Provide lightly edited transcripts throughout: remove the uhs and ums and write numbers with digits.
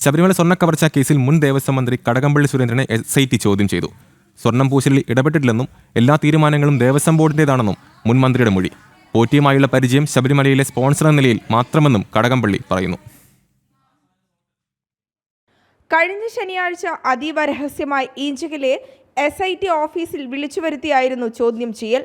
ശബരിമല സ്വർണ്ണക്കവർച്ചാ കേസിൽ മുൻ ദേവസ്വം മന്ത്രി കടകംപള്ളി സുരേന്ദ്രനെ SIT ചോദ്യം ചെയ്തു. സ്വർണം പൂശലിൽ ഇടപെട്ടിട്ടില്ലെന്നും എല്ലാ തീരുമാനങ്ങളും ദേവസ്വം ബോർഡിന്റേതാണെന്നും മുൻ മന്ത്രിയുടെ മൊഴി. പോറ്റിയുമായുള്ള പരിചയം ശബരിമലയിലെ സ്പോൺസർ എന്ന നിലയിൽ മാത്രമെന്നും കടകംപള്ളി പറയുന്നു. കഴിഞ്ഞ ശനിയാഴ്ച അതീവ രഹസ്യമായി ഈഞ്ചകിലെ SIT ഓഫീസിൽ വിളിച്ചുവരുത്തിയായിരുന്നു ചോദ്യം ചെയ്യൽ.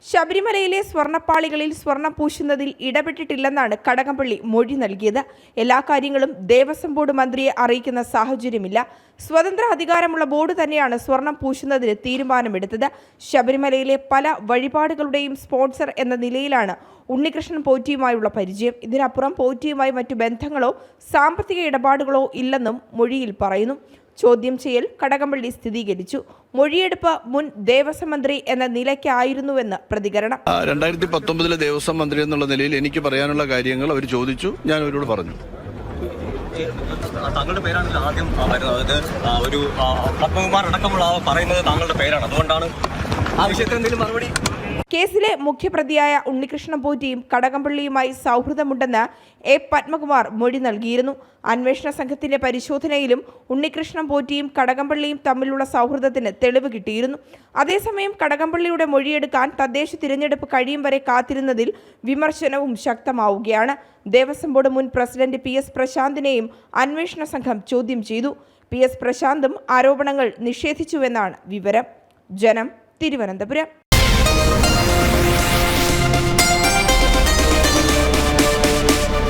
ശബരിമലയിലെ സ്വർണ്ണപ്പാളികളിൽ സ്വർണം പൂശുന്നതിൽ ഇടപെട്ടിട്ടില്ലെന്നാണ് കടകംപള്ളി മൊഴി നൽകിയത്. എല്ലാ കാര്യങ്ങളും ദേവസ്വം ബോർഡ് മന്ത്രിയെ അറിയിക്കുന്ന സാഹചര്യമില്ല. സ്വതന്ത്ര അധികാരമുള്ള ബോർഡ് തന്നെയാണ് സ്വർണം പൂശുന്നതിന് തീരുമാനമെടുത്തത്. ശബരിമലയിലെ പല വഴിപാടുകളുടെയും സ്പോൺസർ എന്ന നിലയിലാണ് ഉണ്ണികൃഷ്ണൻ പോറ്റിയുമായുള്ള പരിചയം. ഇതിനപ്പുറം പോറ്റിയുമായി മറ്റു ബന്ധങ്ങളോ സാമ്പത്തിക ഇടപാടുകളോ ഇല്ലെന്നും മൊഴിയിൽ പറയുന്നു. ചോദ്യം ചെയ്യൽ കടകംപള്ളി സ്ഥിരീകരിച്ചു. മൊഴിയെടുപ്പ് മുൻ ദേവസ്വം മന്ത്രി എന്ന നിലയ്ക്കായിരുന്നുവെന്ന് പ്രതികരണം. 2019 ദേവസ്വം മന്ത്രി എന്നുള്ള നിലയിൽ എനിക്ക് പറയാനുള്ള കാര്യങ്ങൾ അവർ ചോദിച്ചു, ഞാൻ അവരോട് പറഞ്ഞു. താങ്കളുടെ പേരാണ് ആദ്യം വരുന്നത്. ഒരു പത്മകുമാർ അടക്കമുള്ള പറയുന്നത് താങ്കളുടെ പേരാണ്. അതുകൊണ്ടാണ് ആ വിഷയത്തിൽ എന്തെങ്കിലും മറുപടി. കേസിലെ മുഖ്യപ്രതിയായ ഉണ്ണികൃഷ്ണൻ പോറ്റിയും കടകംപള്ളിയുമായി സൗഹൃദമുണ്ടെന്ന് പത്മകുമാർ മൊഴി നൽകിയിരുന്നു. അന്വേഷണ സംഘത്തിന്റെ പരിശോധനയിലും ഉണ്ണികൃഷ്ണൻ പോറ്റിയും കടകംപള്ളിയും തമ്മിലുള്ള സൗഹൃദത്തിന് തെളിവ് കിട്ടിയിരുന്നു. അതേസമയം കടകംപള്ളിയുടെ മൊഴിയെടുക്കാൻ തദ്ദേശ തിരഞ്ഞെടുപ്പ് കഴിയും വരെ കാത്തിരുന്നതിൽ വിമർശനവും ശക്തമാവുകയാണ്. ദേവസ്വം ബോർഡ് മുൻ പ്രസിഡന്റ് PS പ്രശാന്തിനെയും അന്വേഷണ സംഘം ചോദ്യം ചെയ്തു. PS പ്രശാന്തും ആരോപണങ്ങൾ നിഷേധിച്ചുവെന്നാണ് വിവരം. ജനം, തിരുവനന്തപുരം.